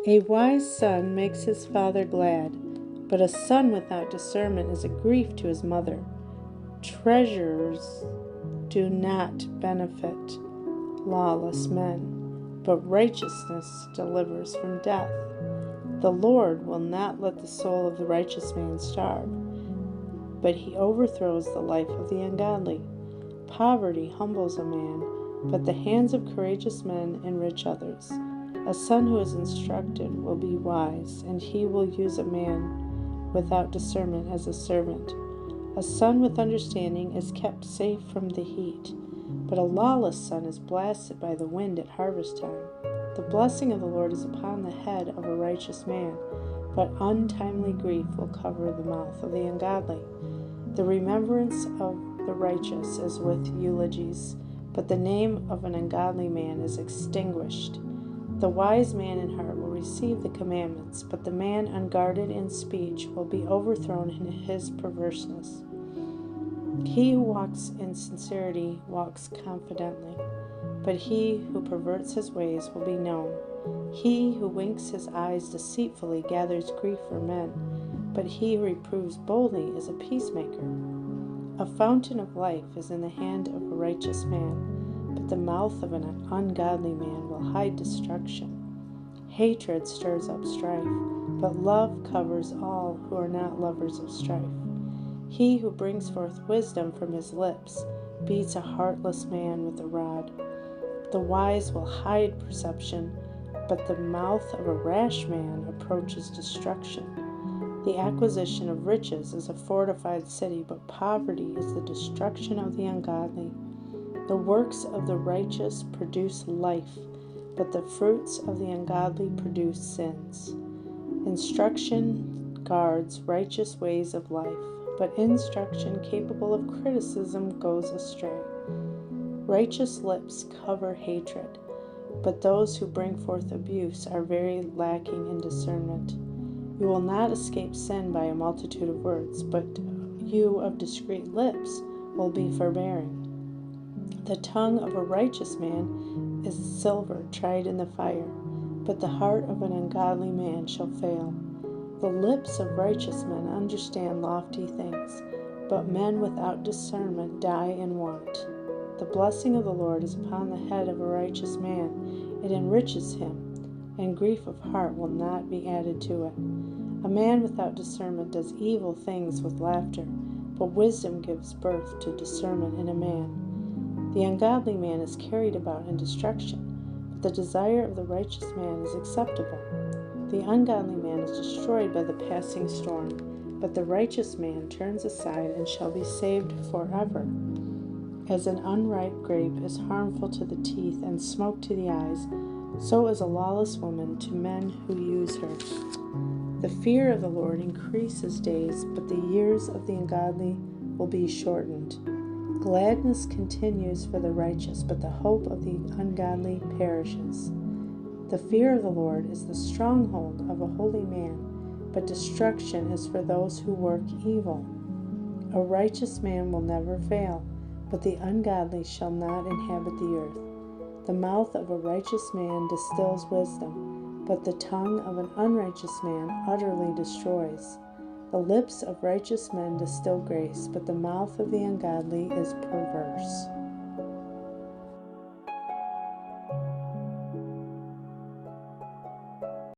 A wise son makes his father glad, but a son without discernment is a grief to his mother. Treasures do not benefit lawless men, but righteousness delivers from death. The Lord will not let the soul of the righteous man starve, but he overthrows the life of the ungodly. Poverty humbles a man, but the hands of courageous men enrich others. A son who is instructed will be wise, and he will use a man without discernment as a servant. A son with understanding is kept safe from the heat, but a lawless son is blasted by the wind at harvest time. The blessing of the Lord is upon the head of a righteous man, but untimely grief will cover the mouth of the ungodly. The remembrance of the righteous is with eulogies, but the name of an ungodly man is extinguished. The wise man in heart will receive the commandments, but the man unguarded in speech will be overthrown in his perverseness. He who walks in sincerity walks confidently, but he who perverts his ways will be known. He who winks his eyes deceitfully gathers grief for men, but he who reproves boldly is a peacemaker. A fountain of life is in the hand of a righteous man, but the mouth of an ungodly man will hide destruction. Hatred stirs up strife, but love covers all who are not lovers of strife. He who brings forth wisdom from his lips beats a heartless man with a rod. The wise will hide perception, but the mouth of a rash man approaches destruction. The acquisition of riches is a fortified city, but poverty is the destruction of the ungodly. The works of the righteous produce life, but the fruits of the ungodly produce sins. Instruction guards righteous ways of life, but instruction capable of criticism goes astray. Righteous lips cover hatred, but those who bring forth abuse are very lacking in discernment. You will not escape sin by a multitude of words, but you of discreet lips will be forbearing. The tongue of a righteous man is silver tried in the fire, but the heart of an ungodly man shall fail. The lips of righteous men understand lofty things, but men without discernment die in want. The blessing of the Lord is upon the head of a righteous man. It enriches him, and grief of heart will not be added to it. A man without discernment does evil things with laughter, but wisdom gives birth to discernment in a man. The ungodly man is carried about in destruction, but the desire of the righteous man is acceptable. The ungodly man is destroyed by the passing storm, but the righteous man turns aside and shall be saved forever. As an unripe grape is harmful to the teeth and smoke to the eyes, so is a lawless woman to men who use her. The fear of the Lord increases days, but the years of the ungodly will be shortened. Gladness continues for the righteous, but the hope of the ungodly perishes. The fear of the Lord is the stronghold of a holy man, but destruction is for those who work evil. A righteous man will never fail, but the ungodly shall not inhabit the earth. The mouth of a righteous man distills wisdom, but the tongue of an unrighteous man utterly destroys. The lips of righteous men distill grace, but the mouth of the ungodly is perverse.